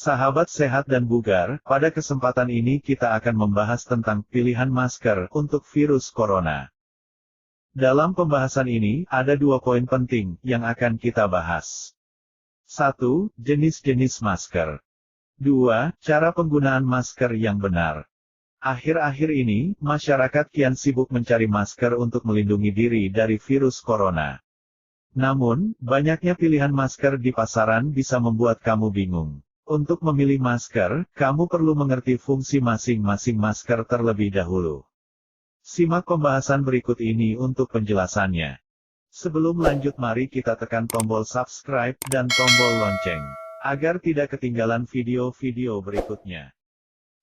Sahabat sehat dan bugar, pada kesempatan ini kita akan membahas tentang pilihan masker untuk virus corona. Dalam pembahasan ini, ada 2 poin penting yang akan kita bahas. 1. Jenis-jenis masker. 2. Cara penggunaan masker yang benar. Akhir-akhir ini, masyarakat kian sibuk mencari masker untuk melindungi diri dari virus corona. Namun, banyaknya pilihan masker di pasaran bisa membuat kamu bingung. Untuk memilih masker, kamu perlu mengerti fungsi masing-masing masker terlebih dahulu. Simak pembahasan berikut ini untuk penjelasannya. Sebelum lanjut, mari kita tekan tombol subscribe dan tombol lonceng, agar tidak ketinggalan video-video berikutnya.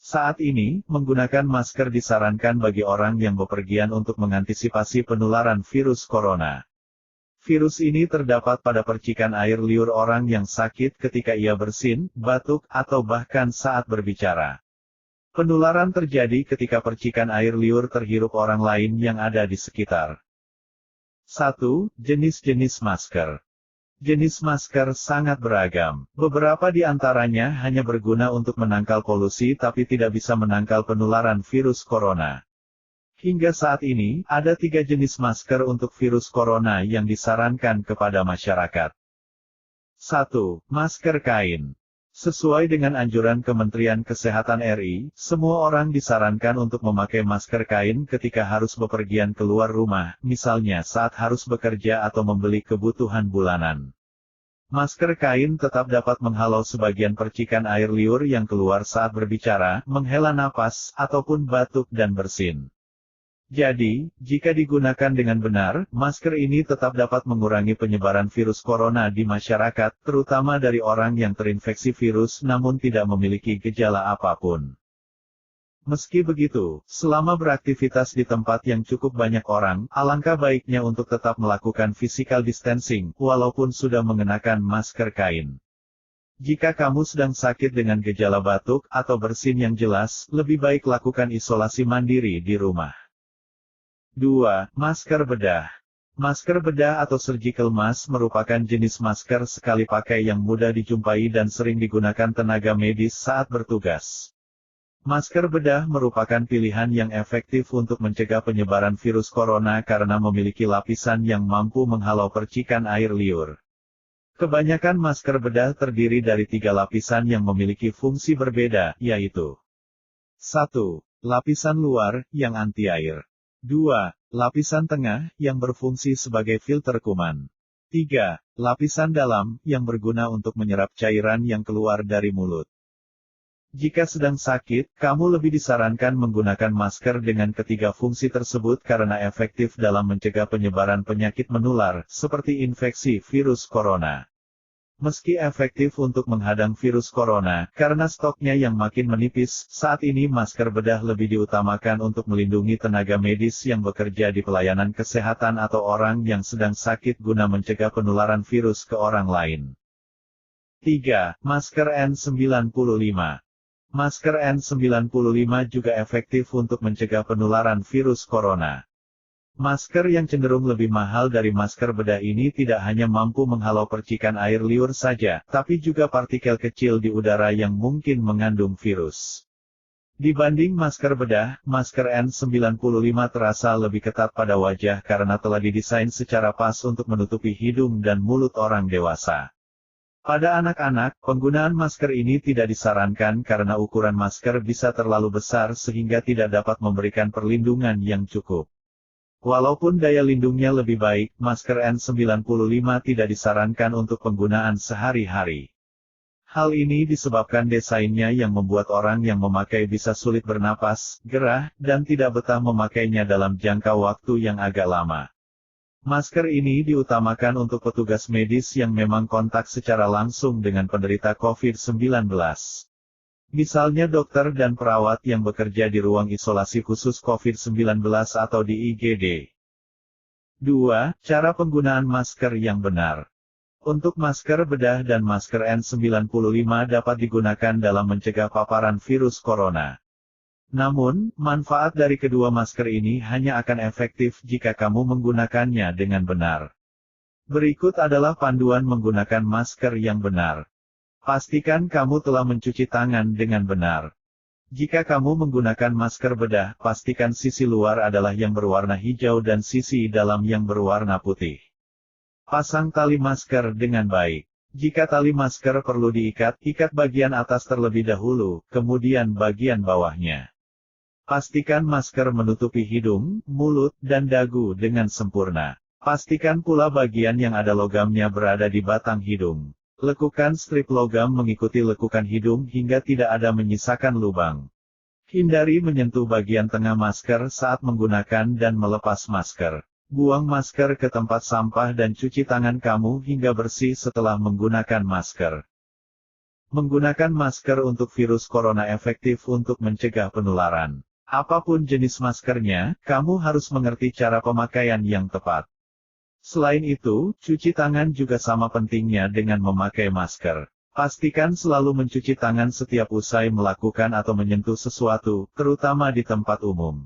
Saat ini, menggunakan masker disarankan bagi orang yang bepergian untuk mengantisipasi penularan virus corona. Virus ini terdapat pada percikan air liur orang yang sakit ketika ia bersin, batuk, atau bahkan saat berbicara. Penularan terjadi ketika percikan air liur terhirup orang lain yang ada di sekitar. 1. Jenis-jenis masker. Jenis masker sangat beragam. Beberapa di antaranya hanya berguna untuk menangkal polusi tapi tidak bisa menangkal penularan virus corona. Hingga saat ini, ada 3 jenis masker untuk virus corona yang disarankan kepada masyarakat. 1. Masker kain. Sesuai dengan anjuran Kementerian Kesehatan RI, semua orang disarankan untuk memakai masker kain ketika harus bepergian keluar rumah, misalnya saat harus bekerja atau membeli kebutuhan bulanan. Masker kain tetap dapat menghalau sebagian percikan air liur yang keluar saat berbicara, menghela napas, ataupun batuk dan bersin. Jadi, jika digunakan dengan benar, masker ini tetap dapat mengurangi penyebaran virus corona di masyarakat, terutama dari orang yang terinfeksi virus namun tidak memiliki gejala apapun. Meski begitu, selama beraktivitas di tempat yang cukup banyak orang, alangkah baiknya untuk tetap melakukan physical distancing, walaupun sudah mengenakan masker kain. Jika kamu sedang sakit dengan gejala batuk atau bersin yang jelas, lebih baik lakukan isolasi mandiri di rumah. 2. Masker bedah. Masker bedah atau surgical mask merupakan jenis masker sekali pakai yang mudah dijumpai dan sering digunakan tenaga medis saat bertugas. Masker bedah merupakan pilihan yang efektif untuk mencegah penyebaran virus corona karena memiliki lapisan yang mampu menghalau percikan air liur. Kebanyakan masker bedah terdiri dari 3 lapisan yang memiliki fungsi berbeda, yaitu 1. Lapisan luar, yang anti-air. 2. Lapisan tengah, yang berfungsi sebagai filter kuman. 3. Lapisan dalam, yang berguna untuk menyerap cairan yang keluar dari mulut. Jika sedang sakit, kamu lebih disarankan menggunakan masker dengan ketiga fungsi tersebut karena efektif dalam mencegah penyebaran penyakit menular, seperti infeksi virus corona. Meski efektif untuk menghadang virus corona, karena stoknya yang makin menipis, saat ini masker bedah lebih diutamakan untuk melindungi tenaga medis yang bekerja di pelayanan kesehatan atau orang yang sedang sakit guna mencegah penularan virus ke orang lain. 3. Masker N95. Masker N95 juga efektif untuk mencegah penularan virus corona. Masker yang cenderung lebih mahal dari masker bedah ini tidak hanya mampu menghalau percikan air liur saja, tapi juga partikel kecil di udara yang mungkin mengandung virus. Dibanding masker bedah, masker N95 terasa lebih ketat pada wajah karena telah didesain secara pas untuk menutupi hidung dan mulut orang dewasa. Pada anak-anak, penggunaan masker ini tidak disarankan karena ukuran masker bisa terlalu besar sehingga tidak dapat memberikan perlindungan yang cukup. Walaupun daya lindungnya lebih baik, masker N95 tidak disarankan untuk penggunaan sehari-hari. Hal ini disebabkan desainnya yang membuat orang yang memakai bisa sulit bernapas, gerah, dan tidak betah memakainya dalam jangka waktu yang agak lama. Masker ini diutamakan untuk petugas medis yang memang kontak secara langsung dengan penderita COVID-19. Misalnya dokter dan perawat yang bekerja di ruang isolasi khusus COVID-19 atau di IGD. 2. Cara penggunaan masker yang benar. Untuk masker bedah dan masker N95 dapat digunakan dalam mencegah paparan virus corona. Namun, manfaat dari kedua masker ini hanya akan efektif jika kamu menggunakannya dengan benar. Berikut adalah panduan menggunakan masker yang benar. Pastikan kamu telah mencuci tangan dengan benar. Jika kamu menggunakan masker bedah, pastikan sisi luar adalah yang berwarna hijau dan sisi dalam yang berwarna putih. Pasang tali masker dengan baik. Jika tali masker perlu diikat, ikat bagian atas terlebih dahulu, kemudian bagian bawahnya. Pastikan masker menutupi hidung, mulut, dan dagu dengan sempurna. Pastikan pula bagian yang ada logamnya berada di batang hidung. Lekukan strip logam mengikuti lekukan hidung hingga tidak ada menyisakan lubang. Hindari menyentuh bagian tengah masker saat menggunakan dan melepas masker. Buang masker ke tempat sampah dan cuci tangan kamu hingga bersih setelah menggunakan masker. Menggunakan masker untuk virus corona efektif untuk mencegah penularan. Apapun jenis maskernya, kamu harus mengerti cara pemakaian yang tepat. Selain itu, cuci tangan juga sama pentingnya dengan memakai masker. Pastikan selalu mencuci tangan setiap usai melakukan atau menyentuh sesuatu, terutama di tempat umum.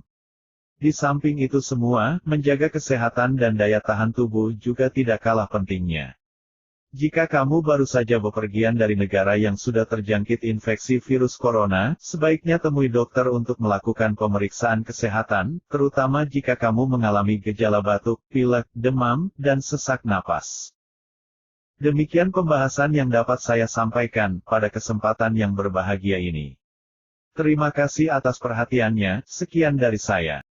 Di samping itu semua, menjaga kesehatan dan daya tahan tubuh juga tidak kalah pentingnya. Jika kamu baru saja bepergian dari negara yang sudah terjangkit infeksi virus corona, sebaiknya temui dokter untuk melakukan pemeriksaan kesehatan, terutama jika kamu mengalami gejala batuk, pilek, demam, dan sesak napas. Demikian pembahasan yang dapat saya sampaikan pada kesempatan yang berbahagia ini. Terima kasih atas perhatiannya, sekian dari saya.